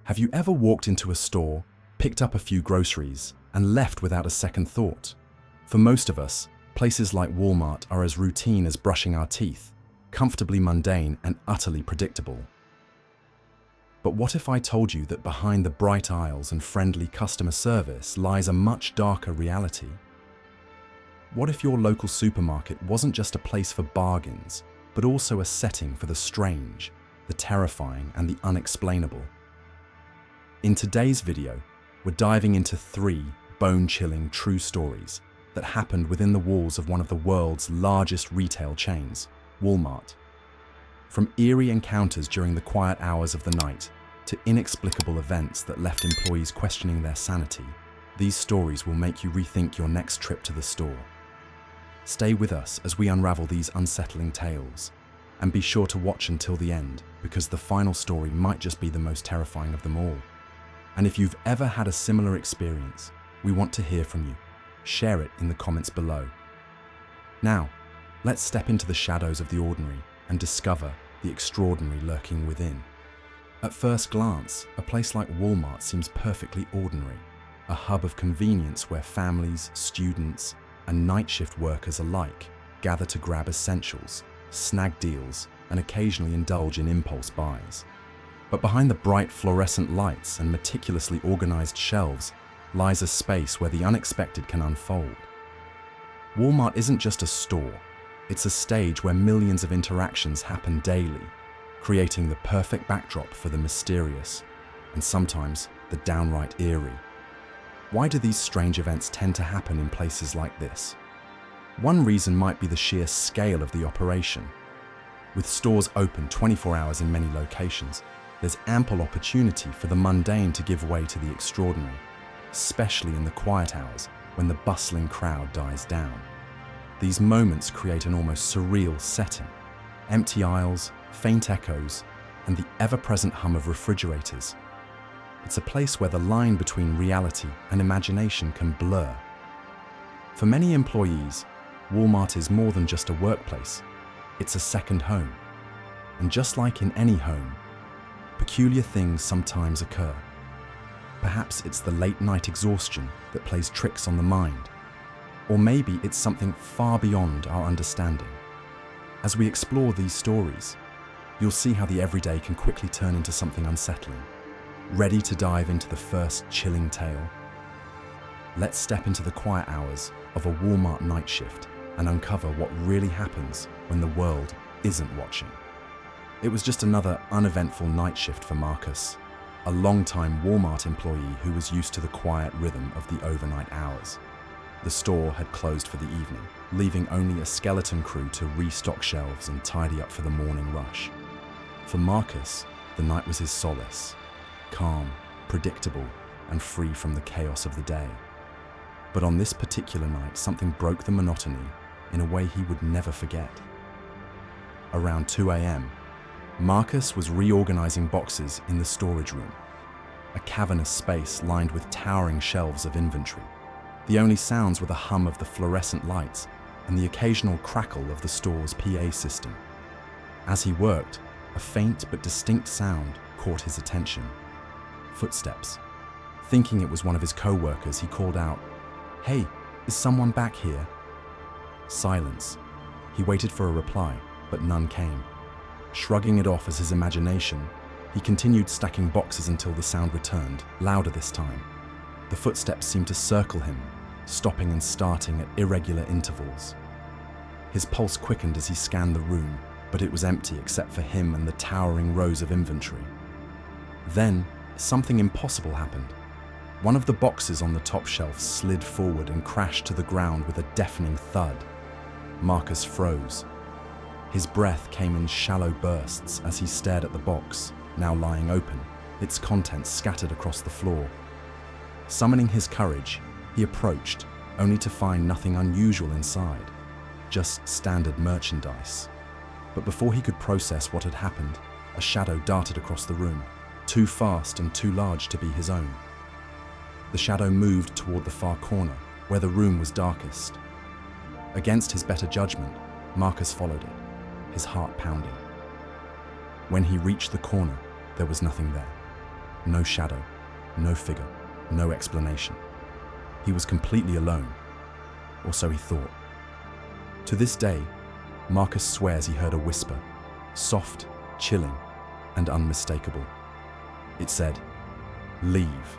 Have you ever walked into a store, picked up a few groceries, and left without a second thought? For most of us, places like Walmart are as routine as brushing our teeth, comfortably mundane and utterly predictable. But what if I told you that behind the bright aisles and friendly customer service lies a much darker reality? What if your local supermarket wasn't just a place for bargains, but also a setting for the strange, the terrifying, and the unexplainable? In today's video, we're diving into 3 bone-chilling true stories that happened within the walls of one of the world's largest retail chains, Walmart. From eerie encounters during the quiet hours of the night to inexplicable events that left employees questioning their sanity, these stories will make you rethink your next trip to the store. Stay with us as we unravel these unsettling tales, and be sure to watch until the end, because the final story might just be the most terrifying of them all. And if you've ever had a similar experience, we want to hear from you. Share it in the comments below. Now, let's step into the shadows of the ordinary and discover the extraordinary lurking within. At first glance, a place like Walmart seems perfectly ordinary, a hub of convenience where families, students, and night shift workers alike gather to grab essentials, snag deals, and occasionally indulge in impulse buys. But behind the bright fluorescent lights and meticulously organized shelves lies a space where the unexpected can unfold. Walmart isn't just a store, it's a stage where millions of interactions happen daily, creating the perfect backdrop for the mysterious and sometimes the downright eerie. Why do these strange events tend to happen in places like this? One reason might be the sheer scale of the operation. With stores open 24 hours in many locations, there's ample opportunity for the mundane to give way to the extraordinary, especially in the quiet hours when the bustling crowd dies down. These moments create an almost surreal setting. Empty aisles, faint echoes, and the ever-present hum of refrigerators. It's a place where the line between reality and imagination can blur. For many employees, Walmart is more than just a workplace. It's a second home. And just like in any home, peculiar things sometimes occur. Perhaps it's the late-night exhaustion that plays tricks on the mind. Or maybe it's something far beyond our understanding. As we explore these stories, you'll see how the everyday can quickly turn into something unsettling. Ready to dive into the first chilling tale? Let's step into the quiet hours of a Walmart night shift and uncover what really happens when the world isn't watching. It was just another uneventful night shift for Marcus, a longtime Walmart employee who was used to the quiet rhythm of the overnight hours. The store had closed for the evening, leaving only a skeleton crew to restock shelves and tidy up for the morning rush. For Marcus, the night was his solace, calm, predictable, and free from the chaos of the day. But on this particular night, something broke the monotony in a way he would never forget. Around 2 a.m., Marcus was reorganizing boxes in the storage room, a cavernous space lined with towering shelves of inventory. The only sounds were the hum of the fluorescent lights and the occasional crackle of the store's PA system. As he worked, a faint but distinct sound caught his attention. Footsteps. Thinking it was one of his co-workers, he called out, "Hey, is someone back here?" Silence. He waited for a reply, but none came. Shrugging it off as his imagination, he continued stacking boxes until the sound returned, louder this time. The footsteps seemed to circle him, stopping and starting at irregular intervals. His pulse quickened as he scanned the room, but it was empty except for him and the towering rows of inventory. Then, something impossible happened. One of the boxes on the top shelf slid forward and crashed to the ground with a deafening thud. Marcus froze. His breath came in shallow bursts as he stared at the box, now lying open, its contents scattered across the floor. Summoning his courage, he approached, only to find nothing unusual inside, just standard merchandise. But before he could process what had happened, a shadow darted across the room, too fast and too large to be his own. The shadow moved toward the far corner, where the room was darkest. Against his better judgment, Marcus followed it, his heart pounding. When he reached the corner, there was nothing there. No shadow, no figure, no explanation. He was completely alone, or so he thought. To this day, Marcus swears he heard a whisper, soft, chilling, and unmistakable. It said, "Leave."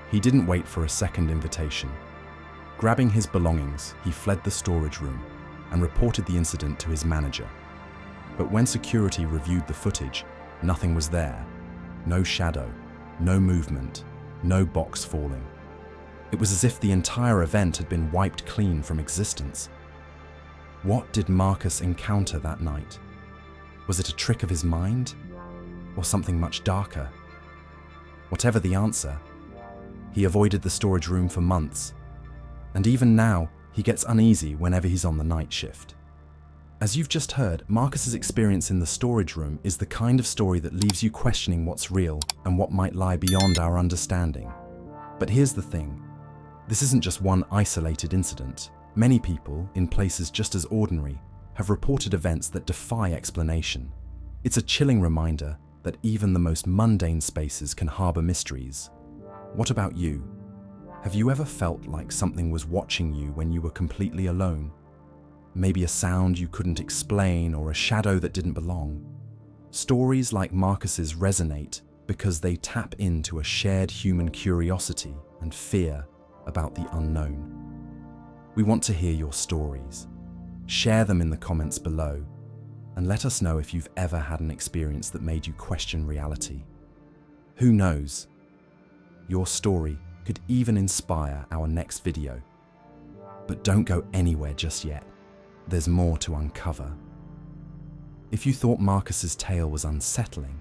He didn't wait for a second invitation. Grabbing his belongings, he fled the storage room and reported the incident to his manager. But when security reviewed the footage, nothing was there. No shadow, no movement, no box falling. It was as if the entire event had been wiped clean from existence. What did Marcus encounter that night? Was it a trick of his mind? Or something much darker? Whatever the answer, he avoided the storage room for months. And even now, he gets uneasy whenever he's on the night shift. As you've just heard, Marcus's experience in the storage room is the kind of story that leaves you questioning what's real and what might lie beyond our understanding. But here's the thing. This isn't just one isolated incident. Many people, in places just as ordinary, have reported events that defy explanation. It's a chilling reminder that even the most mundane spaces can harbor mysteries. What about you? Have you ever felt like something was watching you when you were completely alone? Maybe a sound you couldn't explain or a shadow that didn't belong. Stories like Marcus's resonate because they tap into a shared human curiosity and fear about the unknown. We want to hear your stories. Share them in the comments below and let us know if you've ever had an experience that made you question reality. Who knows? Your story could even inspire our next video. But don't go anywhere just yet. There's more to uncover. If you thought Marcus's tale was unsettling,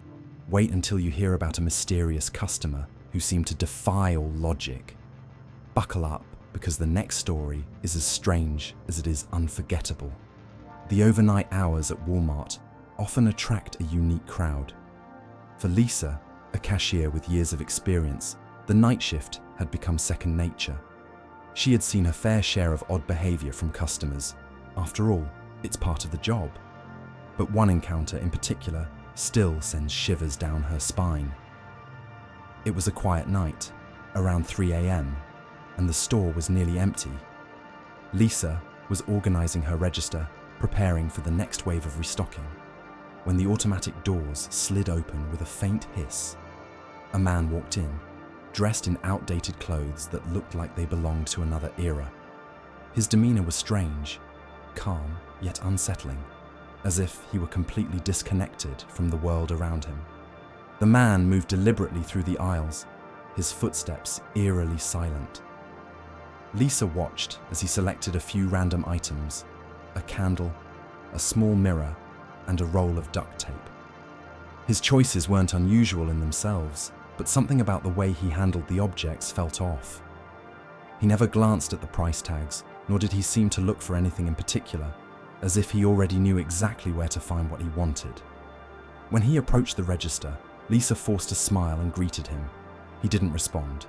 wait until you hear about a mysterious customer who seemed to defy all logic. Buckle up, because the next story is as strange as it is unforgettable. The overnight hours at Walmart often attract a unique crowd. For Lisa, a cashier with years of experience, the night shift had become second nature. She had seen her fair share of odd behavior from customers. After all, it's part of the job. But one encounter in particular still sends shivers down her spine. It was a quiet night, around 3 a.m., and the store was nearly empty. Lisa was organizing her register, preparing for the next wave of restocking, when the automatic doors slid open with a faint hiss. A man walked in, dressed in outdated clothes that looked like they belonged to another era. His demeanor was strange, calm yet unsettling, as if he were completely disconnected from the world around him. The man moved deliberately through the aisles, his footsteps eerily silent. Lisa watched as he selected a few random items, a candle, a small mirror, and a roll of duct tape. His choices weren't unusual in themselves, but something about the way he handled the objects felt off. He never glanced at the price tags, nor did he seem to look for anything in particular, as if he already knew exactly where to find what he wanted. When he approached the register, Lisa forced a smile and greeted him. He didn't respond.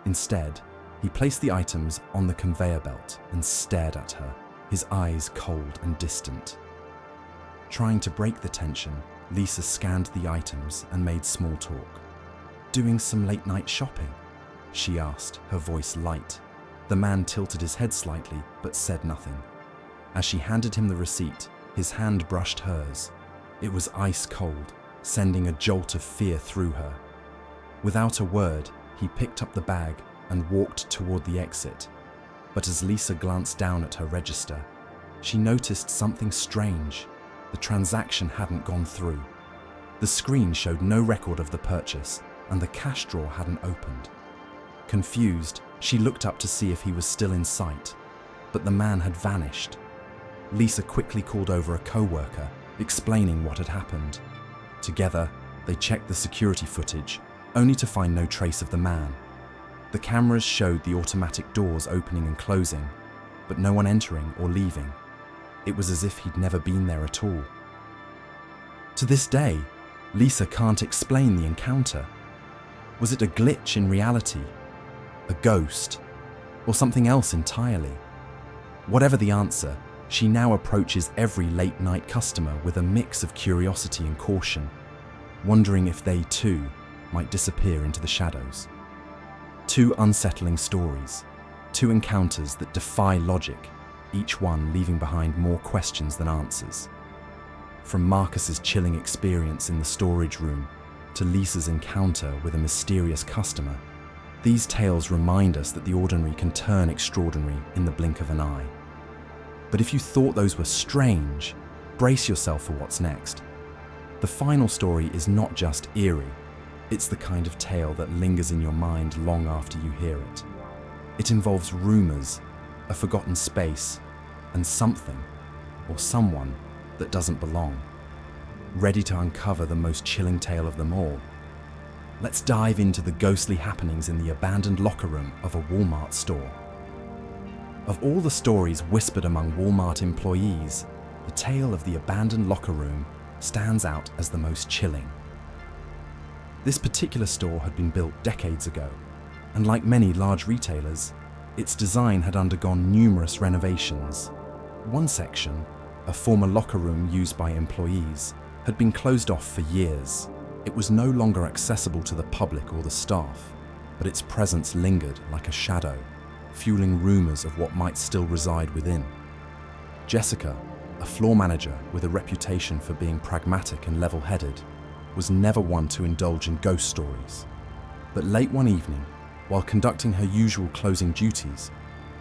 Instead, he placed the items on the conveyor belt and stared at her, his eyes cold and distant. Trying to break the tension, Lisa scanned the items and made small talk. "Doing some late-night shopping?" she asked, her voice light. The man tilted his head slightly, but said nothing. As she handed him the receipt, his hand brushed hers. It was ice cold, sending a jolt of fear through her. Without a word, he picked up the bag and walked toward the exit. But as Lisa glanced down at her register, she noticed something strange. The transaction hadn't gone through. The screen showed no record of the purchase, and the cash drawer hadn't opened. Confused, she looked up to see if he was still in sight, but the man had vanished. Lisa quickly called over a co-worker, explaining what had happened. Together, they checked the security footage, only to find no trace of the man. The cameras showed the automatic doors opening and closing, but no one entering or leaving. It was as if he'd never been there at all. To this day, Lisa can't explain the encounter. Was it a glitch in reality, a ghost, or something else entirely? Whatever the answer, she now approaches every late-night customer with a mix of curiosity and caution, wondering if they too might disappear into the shadows. Two unsettling stories, two encounters that defy logic, each one leaving behind more questions than answers. From Marcus's chilling experience in the storage room to Lisa's encounter with a mysterious customer, these tales remind us that the ordinary can turn extraordinary in the blink of an eye. But if you thought those were strange, brace yourself for what's next. The final story is not just eerie, it's the kind of tale that lingers in your mind long after you hear it. It involves rumors, a forgotten space, and something, or someone, that doesn't belong. Ready to uncover the most chilling tale of them all? Let's dive into the ghostly happenings in the abandoned locker room of a Walmart store. Of all the stories whispered among Walmart employees, the tale of the abandoned locker room stands out as the most chilling. This particular store had been built decades ago, and like many large retailers, its design had undergone numerous renovations. One section, a former locker room used by employees, had been closed off for years. It was no longer accessible to the public or the staff, but its presence lingered like a shadow, fueling rumors of what might still reside within. Jessica, a floor manager with a reputation for being pragmatic and level-headed, was never one to indulge in ghost stories. But late one evening, while conducting her usual closing duties,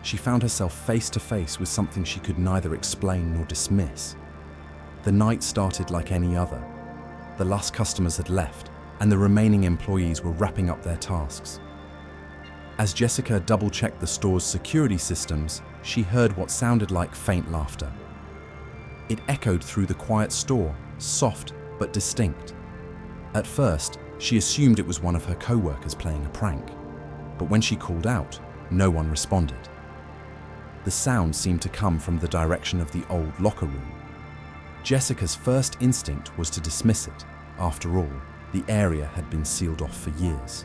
she found herself face to face with something she could neither explain nor dismiss. The night started like any other. The last customers had left, and the remaining employees were wrapping up their tasks. As Jessica double-checked the store's security systems, she heard what sounded like faint laughter. It echoed through the quiet store, soft but distinct. At first, she assumed it was one of her co-workers playing a prank, but when she called out, no one responded. The sound seemed to come from the direction of the old locker room. Jessica's first instinct was to dismiss it. After all, the area had been sealed off for years.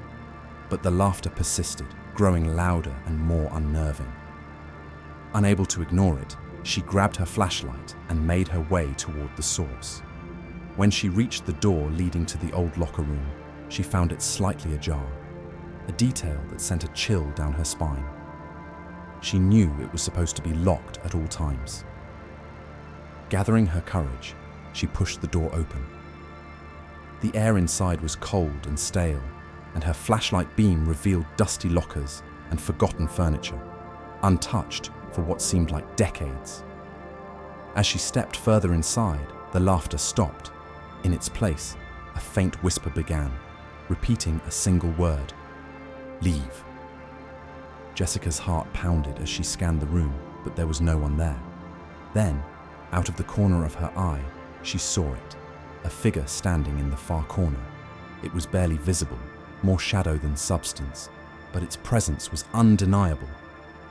But the laughter persisted, growing louder and more unnerving. Unable to ignore it, she grabbed her flashlight and made her way toward the source. When she reached the door leading to the old locker room, she found it slightly ajar, a detail that sent a chill down her spine. She knew it was supposed to be locked at all times. Gathering her courage, she pushed the door open. The air inside was cold and stale, and her flashlight beam revealed dusty lockers and forgotten furniture, untouched for what seemed like decades. As she stepped further inside, the laughter stopped. In its place, a faint whisper began, repeating a single word: "Leave." Jessica's heart pounded as she scanned the room, but there was no one there. Then, out of the corner of her eye, she saw it, a figure standing in the far corner. It was barely visible, more shadow than substance, but its presence was undeniable.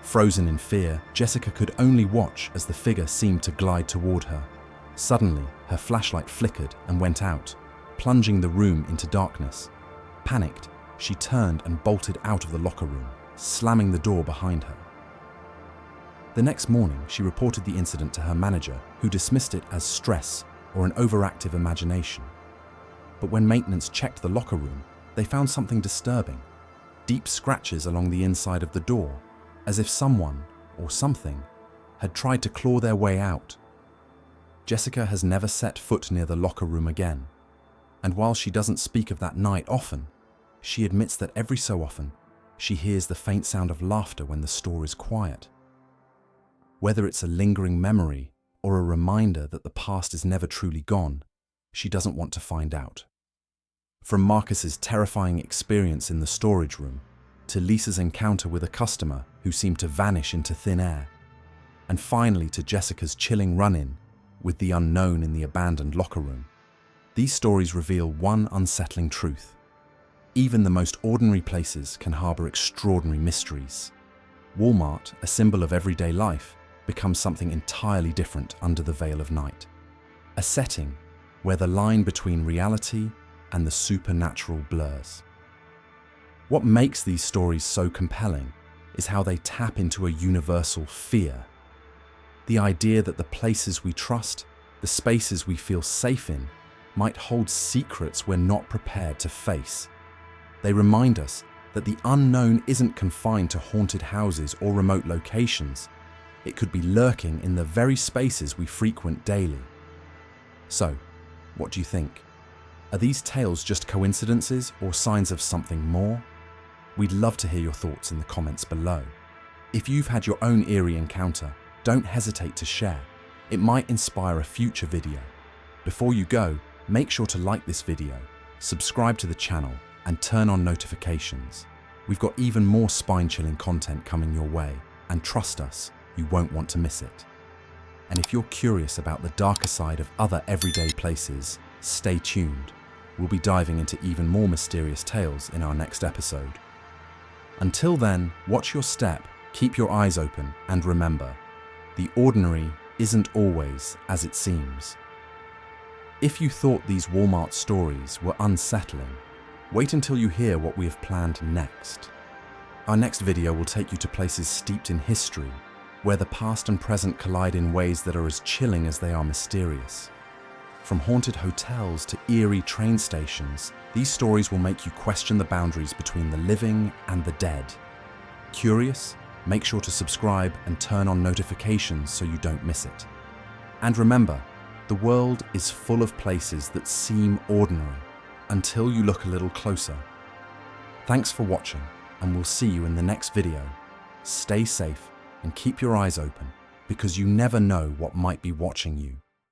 Frozen in fear, Jessica could only watch as the figure seemed to glide toward her. Suddenly, her flashlight flickered and went out, plunging the room into darkness. Panicked, she turned and bolted out of the locker room, slamming the door behind her. The next morning, she reported the incident to her manager, who dismissed it as stress or an overactive imagination. But when maintenance checked the locker room, they found something disturbing: deep scratches along the inside of the door, as if someone, or something, had tried to claw their way out. Jessica has never set foot near the locker room again, and while she doesn't speak of that night often, she admits that every so often, she hears the faint sound of laughter when the store is quiet. Whether it's a lingering memory or a reminder that the past is never truly gone, she doesn't want to find out. From Marcus's terrifying experience in the storage room, to Lisa's encounter with a customer who seemed to vanish into thin air, and finally to Jessica's chilling run-in with the unknown in the abandoned locker room, these stories reveal one unsettling truth: even the most ordinary places can harbor extraordinary mysteries. Walmart, a symbol of everyday life, becomes something entirely different under the veil of night. A setting where the line between reality and the supernatural blurs. What makes these stories so compelling is how they tap into a universal fear. The idea that the places we trust, the spaces we feel safe in, might hold secrets we're not prepared to face. They remind us that the unknown isn't confined to haunted houses or remote locations. It could be lurking in the very spaces we frequent daily. So, what do you think? Are these tales just coincidences or signs of something more? We'd love to hear your thoughts in the comments below. If you've had your own eerie encounter, don't hesitate to share. It might inspire a future video. Before you go, make sure to like this video, subscribe to the channel, and turn on notifications. We've got even more spine-chilling content coming your way, and trust us, you won't want to miss it. And if you're curious about the darker side of other everyday places, stay tuned. We'll be diving into even more mysterious tales in our next episode. Until then, watch your step, keep your eyes open, and remember, the ordinary isn't always as it seems. If you thought these Walmart stories were unsettling, wait until you hear what we have planned next. Our next video will take you to places steeped in history, where the past and present collide in ways that are as chilling as they are mysterious. From haunted hotels to eerie train stations, these stories will make you question the boundaries between the living and the dead. Curious? Make sure to subscribe and turn on notifications so you don't miss it. And remember, the world is full of places that seem ordinary until you look a little closer. Thanks for watching, and we'll see you in the next video. Stay safe and keep your eyes open, because you never know what might be watching you.